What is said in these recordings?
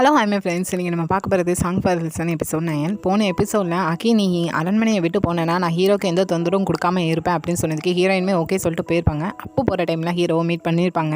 Hello my friends. நீங்கள் நம்ம பார்க்க போகிறது சாங் ஃபார் லிசன் எபிசோட் 9. போன எபிசோடில் அக்கி நீ அரண்மனையை விட்டு போனேன்னா நான் ஹீரோக்கு எந்த தொந்தரவும் கொடுக்காம இருப்பேன் அப்படின்னு சொன்னதுக்கு ஹீரோயினுமே ஓகே சொல்லிட்டு போயிருப்பாங்க. அப்போ போகிற டைமில் ஹீரோவை மீட் பண்ணியிருப்பாங்க.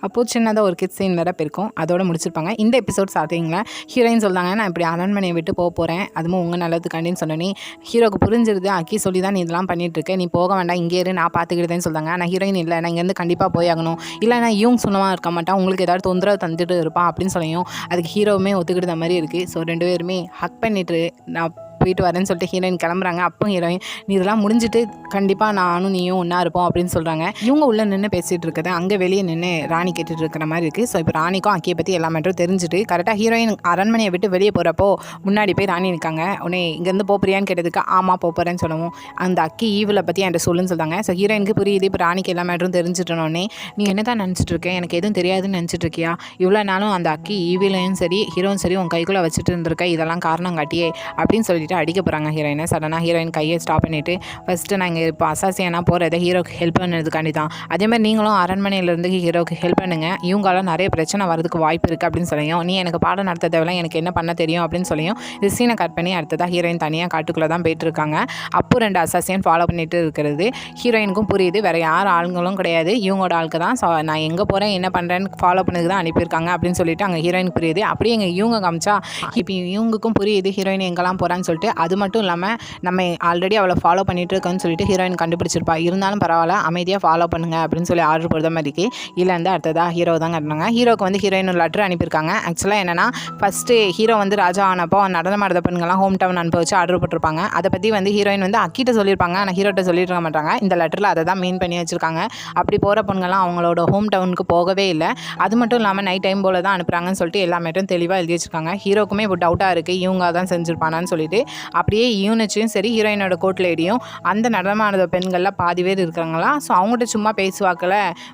அப்போது சின்னதாக ஒரு கிட் சீன் வேறு போயிருக்கும், அதோட முடிச்சிருப்பாங்க. இந்த எபிசோட் ஸ்டார்டிங்கில் ஹீரோயின் சொல்கிறாங்க, நான் இப்படி அரண்மனையை விட்டு போகிறேன், அதுவும் உங்கள் நல்லதுக்காண்டின்னு சொன்னோன்னே ஹீரோக்கு புரிஞ்சிருது. அக்கி சொல்லி தான் நீ இதெல்லாம் பண்ணிட்டுருக்க, நீ போக வேண்டாம், இங்கே இரு, நான் பார்த்துக்கிட்டேன்னு சொல்கிறாங்க. ஆனால் ஹீரோயின் இல்லை, நான் இங்கேருந்து கண்டிப்பாக போயாகணும், இல்லைனா இவங்க சொன்னமாக இருக்க மாட்டான், உங்களுக்கு ஏதாவது தொந்தரவு தந்துட்டு இருப்பான் அப்படின்னு சொல்லியும் அதுக்கு ஹீரோவுமே ஒத்துக்கிட்ட மாதிரி இருக்குது. ஸோ 2 பேருமே ஹக் பண்ணிட்டு நான் போயிட்டு வரேன்னு சொல்லிட்டு ஹீரோயின் கிளம்புறாங்க. அப்போ ஹீரோயின் நீ இதெல்லாம் முடிஞ்சுட்டு கண்டிப்பாக நானும் நீயும் ஒன்றா இருப்போம் அப்படின்னு சொல்கிறாங்க. இவங்க உள்ளே நின்று பேசிகிட்டு இருக்கிறது அங்கே வெளியே நின்று ராணி கேட்டுட்டு இருக்கிற மாதிரி இருக்குது. ஸோ இப்போ ராணிக்கும் அக்கியை பற்றி எல்லா மேட்டரும் தெரிஞ்சுட்டு கரெக்டாக ஹீரோயின் அரண்மனையை விட்டு வெளியே போகிறப்போ முன்னாடி போய் ராணி நிற்காங்க. உடனே இங்கேருந்து போறியான்னு கேட்டதுக்கு ஆமாம் போகிறேன்னு சொல்லவும் அந்த அக்கி ஈவில் பற்றி என்கிட்ட சொல்லுன்னு சொல்கிறாங்க. ஸோ ஹீரோயினுக்கு புரியுது, இப்போ ராணிக்கு எல்லா மேட்டரும் தெரிஞ்சுட்டோன்னே நீ என்ன தான் நினச்சிட்டு இருக்கேன், எனக்கு எதுவும் தெரியாதுன்னு நினச்சிட்டு இருக்கியா, இவ்வளோ நாளும் அந்த அக்கி ஈவிலையும் சரி ஹீரோவும் சரி உன் கைக்குள்ளே வச்சுட்டு இருந்திருக்க, இதெல்லாம் காரணம் காட்டியே அப்படின்னு சொல்லிட்டு அடிக்க போகிறாங்க ஹீரோயினை. சடனாக ஹீரோயின் கையை ஸ்டாப் பண்ணிவிட்டு ஃபஸ்ட்டு நான் இங்கே இப்போ அசாசியானா போகிறத ஹீரோக்கு ஹெல்ப் பண்ணுறதுக்காண்டி தான், அதேமாதிரி நீங்களும் அரண்மனையிலேருந்து ஹீரோக்கு ஹெல்ப் பண்ணுங்கள், இவங்களாம் நிறைய பிரச்சனை வரதுக்கு வாய்ப்பு இருக்குது அப்படின்னு சொல்லியும் நீ எனக்கு பாடம் நடத்த தேவையில்ல, எனக்கு என்ன பண்ண தெரியும் அப்படின்னு சொல்லியும் இது சீனை கட் பண்ணி அடுத்ததாக ஹீரோயின் தனியாக காட்டுக்குள்ளே தான் போயிட்டு இருக்காங்க. அப்போ 2 அசாசியன் ஃபாலோ பண்ணிட்டு இருக்கிறது ஹீரோயினுக்கும் புரியுது, வேறு யார் ஆளுங்களும் கிடையாது, இவங்களோட ஆளுக்கு தான். ஸோ நான் எங்கே போகிறேன் என்ன பண்ணுறேன்னு ஃபாலோ பண்ணதுக்கு தான் அனுப்பியிருக்காங்க அப்படின்னு சொல்லிட்டு அங்கே ஹீரோயினுக்கு புரியுது. அப்படியே எங்கள் இவங்க காமிச்சா இப்போ இவங்களுக்கும் புரியுது ஹீரோயின் எங்கெல்லாம் போகிறான்னு சொல்லிட்டு. அது மட்டும் இல்லாமல் நம்ம ஆல்ரெடி அவளை ஃபாலோ பண்ணிட்டு இருக்கோன்னு சொல்லிட்டு ஹீரோயின் கண்டுபிடிச்சிருப்பா, இருந்தாலும் பரவாயில்ல அமைதியாக ஃபாலோ பண்ணுங்க அப்படின்னு சொல்லி ஆர்டர் போடுற மாதிரி இருக்கு. இல்லைந்து அடுத்ததாக ஹீரோ தான் கட்டினாங்க. ஹீரோக்கு வந்து ஹீரோயின் ஒரு லெட்டர் அனுப்பியிருக்காங்க. ஆக்சுவலாக என்னன்னா ஃபஸ்ட்டு ஹீரோ வந்து ராஜா ஆனப்போ நடனமாடுற பெண்கள்லாம் ஹோம் டவுன் அனுப்பி ஆர்டர் போட்டிருப்பாங்க. அதை பற்றி வந்து ஹீரோயின் வந்து அக்கிட்ட சொல்லியிருப்பாங்க, ஆனால் ஹீரோட்ட சொல்லியிருக்க மாட்டாங்க. இந்த லெட்டரில் அதை தான் மீன் பண்ணி வச்சுருக்காங்க. அப்படி போகிற பெண்கள்லாம் அவங்களோட ஹோம் டவுனுக்கு போகவே இல்லை. அது மட்டும் இல்லாமல் நைட் டைம் போல் தான் அனுப்புகிறாங்கன்னு சொல்லிட்டு எல்லா மேட்டரும் தெளிவாக எழுதி வச்சுருக்காங்க. ஹீரோக்குமே இப்போ டவுட்டாக இருக்குது, இவங்க தான் செஞ்சுருப்பானான்னு சொல்லிட்டு. அப்படியே யூனிச்சும் சரி ஹீரோயினோட கோட் லேடியும் அந்த நடனமாடுற பெண்களில் பாதி பேர் இருக்கிறாங்களா. ஸோ அவங்கள்ட்ட சும்மா பேசுவாக்கில்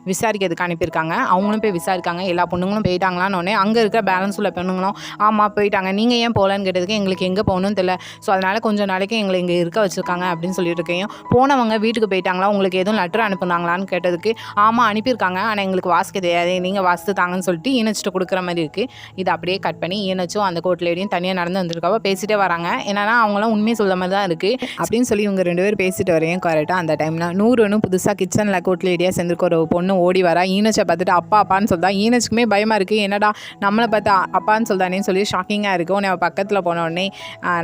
விசாரிக்கிறதுக்கு அனுப்பியிருக்காங்க. அவங்களும் போய் விசாரிக்காங்க, எல்லா பொண்ணுங்களும் போயிட்டாங்களான்னு. உடனே அங்கே இருக்கிற பேலன்ஸ் உள்ள பெண்ணுங்களும் ஆமாம் போயிட்டாங்க, நீங்கள் ஏன் போகலன்னு கேட்டதுக்கு எங்களுக்கு எங்கே போகணும்னு தெரியல, ஸோ அதனால் கொஞ்சம் நாளைக்கு எங்களை இங்கே இருக்க வச்சுருக்காங்க அப்படின்னு சொல்லிட்டு இருக்கேன். போனவங்க வீட்டுக்கு போயிட்டாங்களா, உங்களுக்கு எதுவும் லெட்டர் அனுப்புனாங்களான்னு கேட்டதுக்கு ஆமாம் அனுப்பியிருக்காங்க, ஆனால் எங்களுக்கு வாசிக்க தெரியாது, நீங்கள் வாசித்து தாங்கன்னு சொல்லிட்டு ஈனச்சிட்டு கொடுக்குற மாதிரி இருக்குது. இது அப்படியே கட் பண்ணி ஈனச்சும் அந்த கோட் லேடியும் தனியாக நடந்து வந்திருக்காவோ பேசிகிட்டே வராங்க. ஏன்னா அவங்களாம் உண்மையை சொல்ல மாதிரி தான் இருக்குது அப்படின்னு சொல்லி இவங்க 2 பேர் பேசிட்டு வரையும் கரெக்டாக அந்த டைமில் 100 புதுசாக கிச்சனில் கோட் லேடியாக சேர்ந்துருக்க ஒரு பொண்ணு ஓடி வரா. ஈனச்சை பார்த்துட்டு அப்பா அப்பான்னு சொல்லிட்டா. ஈனச்சுக்குமே பயமாக இருக்குது, என்னடா நம்மளை பார்த்து அப்பான்னு சொல்லிட்டானேன்னு சொல்லி ஷாக்கிங்காக இருக்குது. உன்னை பக்கத்தில் போன உடனே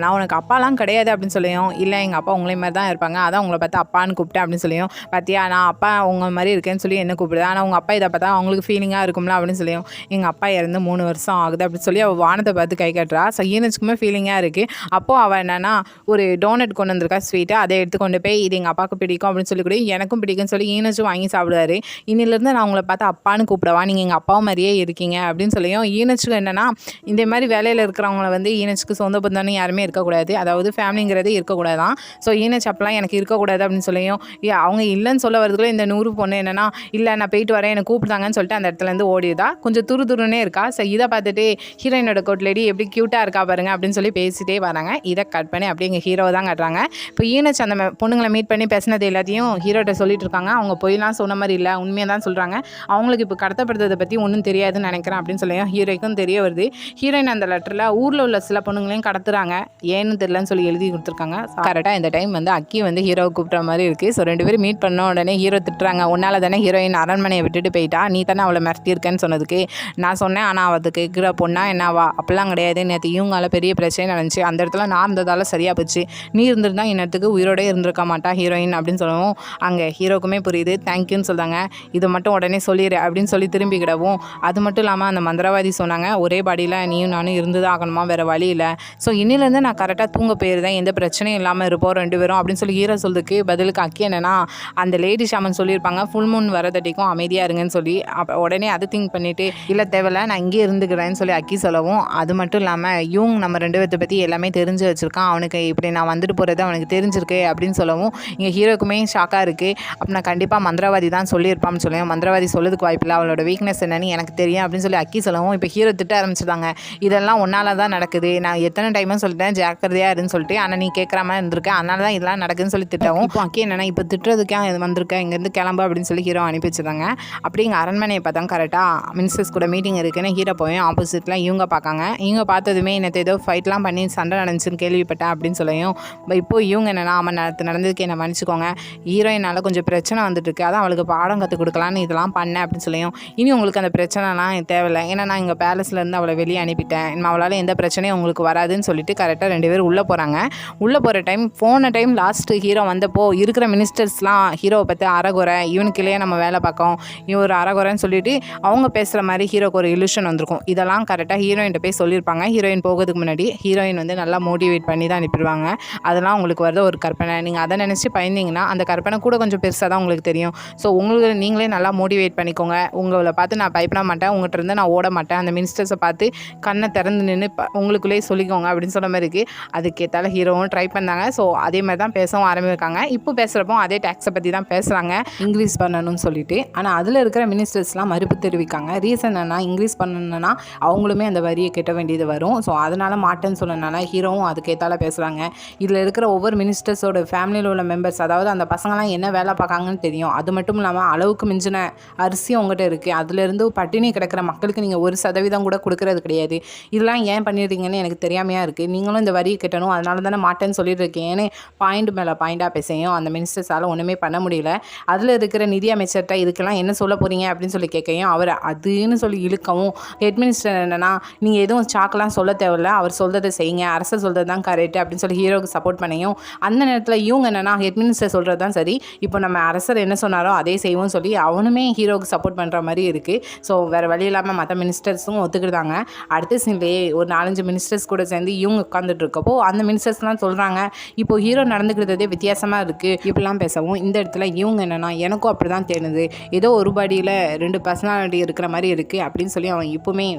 நான் உனக்கு அப்பாலாம் கிடையாது அப்படின்னு சொல்லியும், இல்லை எங்கள் அப்பா உங்களே மாதிரி தான் இருப்பாங்க, அதான் உங்களை பார்த்து அப்பான்னு கூப்பிட்டேன் அப்படின்னு சொல்லியும், பார்த்தியா நான் அப்பா உங்கள் மாதிரி இருக்கேன்னு சொல்லி என்ன கூப்பிடுது, ஆனால் உங்கள் அப்பா இதை பார்த்தா அவங்களுக்கு ஃபீலிங்காக இருக்கும்ல அப்படின்னு சொல்லியும், எங்கள் அப்பா இறந்து 3 வருஷம் ஆகுது அப்படின்னு சொல்லி அவள் வானத்தை பார்த்து கை கட்டுறா. ஸோ ஈனச்சுக்குமே ஃபீலிங்காக இருக்குது. அப்போது அவள் என்னன்னா ஒரு டோனட் கொண்டு வந்திருக்கா ஸ்வீட்டு, அதை எடுத்து கொண்டு போய் இது எங்கள் அப்பாவுக்கு பிடிக்கும் அப்படின்னு சொல்லி கூட எனக்கும் பிடிக்கும்னு சொல்லி ஈனச்சும் வாங்கி சாப்பிடுவாரு. இன்னிலேருந்து நான் உங்களை பார்த்து அப்பான்னு கூப்பிடவா, நீங்கள் எங்கள் அப்பா மாதிரியே இருக்கீங்க அப்படின்னு சொல்லியும் ஈனச்சுக்கு என்னென்னா இந்த மாதிரி வேலையில் இருக்கிறவங்கள வந்து ஈனச்சுக்கு சொந்த பந்தம்னு யாருமே இருக்கக்கூடாது, அதாவது ஃபேமிலிங்கிறது இருக்கக்கூடாது தான். ஸோ ஈனச்சு அப்பெல்லாம் எனக்கு இருக்கக்கூடாது அப்படின்னு சொல்லியும் அவங்க இல்லைன்னு சொல்ல வரதுக்குள்ள இந்த 100 பொண்ணு என்னென்னா இல்லை நான் போயிட்டு வரேன் எனக்கு கூப்பிட்டாங்கன்னு சொல்லிட்டு அந்த இடத்துலேருந்து ஓடிதா. கொஞ்சம் துருதுருன்னே இருக்கா. ஸோ இதை பார்த்துட்டு ஹீரோயினோட கோட் லேடி எப்படி க்யூட்டாக இருக்கா பாருங்க அப்படின்னு சொல்லி பேசிட்டே வராங்க. இதை கட் பண்ணி அப்படியே எங்கள் ஹீரோ தான் காட்டுறாங்க. இப்போ ஈனச்சு அந்த பொண்ணுங்களை மீட் பண்ணி பேசினது எல்லாத்தையும் ஹீரோட்ட சொல்லிட்டு இருக்காங்க. அவங்க போயெல்லாம் சொன்ன மாதிரி இல்லை, உண்மையாக தான் சொல்கிறாங்க. அவங்களுக்கு இப்போ கடத்தப்படுறதை பற்றி ஒன்றும் தெரியாதுன்னு நினைக்கிறேன் அப்படின்னு சொல்லி ஹீரோய்க்கும் தெரிய வருது. ஹீரோயின் அந்த லெட்டரில் ஊரில் உள்ள சில பொண்ணுங்களையும் கடத்துறாங்க, ஏன்னு தெரியலன்னு சொல்லி எழுதி கொடுத்துருக்காங்க. கரெக்டாக இந்த டைம் வந்து அக்கி வந்து ஹீரோவை கூப்பிட்ற மாதிரி இருக்குது. ஸோ 2 பேரும் மீட் பண்ண உடனே ஹீரோ திட்டுறாங்க, உன்னால் தானே ஹீரோயின் அரண்மனையை விட்டுட்டு போயிட்டா, நீ தானே அவளை மிரட்டியிருக்கேன்னு சொன்னதுக்கு நான் சொன்னேன், ஆனால் அவளுக்கு கேட்குற பொண்ணா என்னவா, அப்படிலாம் கிடையாது, நேற்று இவங்களால பெரிய பிரச்சனை நடந்துச்சு, அந்த இடத்துல நான் இருந்ததால் சரியாக போச்சு, நீ இருந்திருந்தா இன்னத்துக்கு உயிரோட இருந்திருக்க மாட்டா ஹீரோயின் அப்படின்னு சொல்லவும் அங்கே ஹீரோக்குமே புரியுது, தேங்க்யூன்னு சொல்கிறாங்க. இது மட்டும் உடனே சொல்லிடு அப்படின்னு சொல்லி திரும்பிக்கிடவும் அது மட்டும் இல்லாமல் அந்த மந்திரவாதி சொன்னாங்க, ஒரே பாடியில் நீயும் நானும் இருந்து தான் ஆகணுமா, வேறு வழி இல்லை, ஸோ இன்னிலேருந்து நான் கரெக்டாக தூங்க போயிருந்தேன், எந்த பிரச்சனையும் இல்லாமல் இருப்போம் 2 பேரும் அப்படின்னு சொல்லி ஹீரோ சொல்றதுக்கு பதிலுக்கு அக்கி என்னன்னா அந்த லேடி ஷாமன் சொல்லியிருப்பாங்க ஃபுல் மூன் வரதட்டிக்கும் அமைதியாக இருங்கன்னு சொல்லி. உடனே அதை திங்க் பண்ணிவிட்டு இல்லை தேவையில்ல நான் இங்கே இருந்துக்கிறேன்னு சொல்லி அக்கி சொல்லவும் அது மட்டும் இல்லாமல் இவங்க நம்ம 2 பேர்த்தை பற்றி எல்லாமே தெரிஞ்சு வச்சுருக்கான், அவனுக்கு இப்படி நான் வந்துட்டு போகிறது அவனுக்கு தெரிஞ்சிருக்கு அப்படின்னு சொல்லவும் இங்கே ஹீரோக்குமே ஷாக்காக இருக்குது. அப்போ நான் கண்டிப்பாக மந்திரவாதி தான் சொல்லியிருப்பான்னு சொல்லுவேன், மந்திரவாதி சொல்லதுக்கு வாய்ப்பில்லை, அவளோட வீக்னஸ் என்னன்னு எனக்கு தெரியும் அப்படின்னு சொல்லி அக்கி சொல்லவும் இப்போ ஹீரோ திட்ட ஆரம்பிச்சிட்டாங்க. இதெல்லாம் ஒன்னால தான் நடக்குது, நான் எத்தனை டைமும் சொல்லிட்டேன் ஜாக்கிரதையாக இருன்னு சொல்லிட்டு, ஆனால் நீ கேட்குற மாதிரி இருந்திருக்கேன், அதனால தான் இதெல்லாம் நடக்குதுன்னு சொல்லி திட்டவும் இப்போ அக்கி என்னென்னா இப்போ திட்டுறதுக்கே வந்திருக்கேன், இங்கேருந்து கிளம்பு அப்படின்னு சொல்லி ஹீரோ அனுப்பி வச்சுருந்தாங்க. அப்படி இங்கே அரண்மனையை பார்த்தா கரெக்டாக மினிஸ்டர்ஸ் கூட மீட்டிங் இருக்குன்னு ஹீரோ போய் ஆப்போசிட்டில் இவங்க பார்க்காங்க. இவங்க பார்த்ததுமே என்னத்தை ஏதோ ஃபைட்லாம் பண்ணி சண்டை நடந்துச்சுன்னு கேள்விப்பட்டேன் அப்படின்னு சொல்லியும் இப்போ இவங்க என்னென்னா அவன் நடந்ததுக்கு என்ன மன்னிச்சுக்கோங்க, ஹீரோயினால் கொஞ்சம் பிரச்சனை வந்துட்டு இருக்கு, அதான் அவளுக்கு பாடம் கற்றுக் கொடுக்கலான்னு இதெல்லாம் பண்ணேன் அப்படின்னு சொல்லியும் இனி உங்களுக்கு அந்த பிரச்சனைலாம் தேவையில்லை, ஏன்னா நான் எங்கள் பேலஸ்லேருந்து அவளை வெளியே அனுப்பிட்டேன், இனிமே அவளால் எந்த பிரச்சனையும் உங்களுக்கு வராதுன்னு சொல்லிட்டு கரெக்டாக 2 பேரும் உள்ளே போகிறாங்க. உள்ளே போகிற டைம் போன டைம் லாஸ்ட்டு ஹீரோ வந்தப்போ இருக்கிற மினிஸ்டர்ஸ்லாம் ஹீரோவை பற்றி அறகுறை, இவனுக்குள்ளேயே நம்ம வேலை பார்க்கோம், இவன் ஒரு அறகுறைன்னு சொல்லிட்டு அவங்க பேசுகிற மாதிரி ஹீரோக்கு ஒரு இல்யூஷன் வந்திருக்கும். இதெல்லாம் கரெக்டாக ஹீரோயின்ட்ட போய் சொல்லியிருப்பாங்க. ஹீரோயின் போகிறதுக்கு முன்னாடி ஹீரோயின் வந்து நல்லா மோட்டிவேட் பண்ணி தான் அனுப்பிடுவாங்க. அதெல்லாம் உங்களுக்கு வரது ஒரு கற்பனை, நீங்கள் அதை நினச்சி பயந்தீங்கன்னா அந்த கற்பனை கூட கொஞ்சம் பெருசாக தான் உங்களுக்கு தெரியும். ஸோ உங்களுக்கு நீங்களே நல்லா மோட்டிவேட் பண்ணிக்கோங்க, உங்களை பார்த்து நான் பயப்பட மாட்டேன், உங்கள்கிட்ட இருந்து நான் ஓட மாட்டேன், அந்த மினிஸ்டர்ஸை பார்த்து கண்ணை திறந்து நின்று உங்களுக்குள்ளேயே சொல்லிக்கோங்க அப்படின்னு சொன்ன மாதிரி இருக்குது. அதுக்கேற்றால ஹீரோவும் ட்ரை பண்ணாங்க. ஸோ அதே மாதிரி தான் பேசவும் ஆரம்பிக்காங்க. இப்போ பேசுகிறப்போ அதே டேக்ஸை பற்றி தான் பேசுகிறாங்க, இன்க்ரீஸ் பண்ணணும்னு சொல்லிட்டு. ஆனால் அதில் இருக்கிற மினிஸ்டர்ஸ்லாம் மறுப்பு தெரிவிக்காங்க. ரீசன் என்னன்னா இன்க்ரீஸ் பண்ணணுன்னா அவங்களுமே அந்த வரியை கட்ட வேண்டியது வரும். ஸோ அதனால் மாட்டேன்னு சொன்னனால ஹீரோவும் அதுக்கேற்றால பேசுகிறாங்க. இதில் இருக்கிற ஒவ்வொரு மினிஸ்டர்ஸோட ஃபேமிலியில் உள்ள மெம்பர்ஸ், அதாவது அந்த பசங்களாம் என்ன வேலை பார்க்காங்கன்னு தெரியும். அது மட்டும் இல்லாமல் அளவுக்கு மிஞ்சின அரிசி உங்கள்கிட்ட இருக்குது, அதுலேருந்து பட்டினி கிடக்கிற மக்களுக்கு நீங்கள் 1% கூட கொடுக்கறது கிடையாது. இதெல்லாம் ஏன் பண்ணிடுறீங்கன்னு எனக்கு தெரியாமையாக இருக்குது, நீங்களும் இந்த வரியை கட்டணும், அதனால தானே மாட்டேன்னு சொல்லிட்டு இருக்கேன்னு பாயிண்ட் மேலே பாயிண்டாக பேசையும் அந்த மினிஸ்டர்ஸால் ஒன்றுமே பண்ண முடியல. அதில் இருக்கிற நிதி அமைச்சர்கிட்ட இதுக்கெல்லாம் என்ன சொல்ல போகிறீங்க அப்படின்னு சொல்லி கேட்கையும் அவர் அதுன்னு சொல்லி இழுக்கவும் ஹெட் மினிஸ்டர் என்னென்னா நீங்கள் எதுவும் சாக்கெலாம் சொல்ல தேவையில்ல, அவர் சொல்கிறத செய்யுங்க, அரசர் சொல்கிறது தான் கரெக்ட் அப்படின்னு சொல்லி ஹீரோவுக்கு சப்போர்ட் பண்ணியும் அந்த நேரத்தில் இவங்க என்னென்னா ஹெட் மினிஸ்டர் சொல்கிறது தான் சரி, இப்போ நம்ம அரசர் என்ன சொன்னாரோ அதே செய்வோம் சொல்லி அவனுமே ஹீரோவுக்கு சப்போர்ட் பண்ணுற மாதிரி இருக்குது. ஸோ வேறு வழி இல்லாமல் மற்ற மினிஸ்டர்ஸும் ஒத்துக்கிட்டாங்க. அடுத்த சீன்லேயே ஒரு 4-5 மினிஸ்டர்ஸ் கூட சேர்ந்து இவங்க உட்காந்துட்டு இருக்கப்போ அந்த மினிஸ்டர்ஸ்லாம் சொல்கிறாங்க இப்போ ஹீரோ நடந்துக்கிறதே வித்தியாசமாக இருக்குது இப்படிலாம் பேசவும் இந்த இடத்துல இவங்க என்னென்னா எனக்கும் அப்படி தான் தேணுது, ஏதோ ஒரு பாடியில் 2 பர்சனாலிட்டி இருக்கிற மாதிரி இருக்குது அப்படின்னு சொல்லி அவன் இப்போவுமே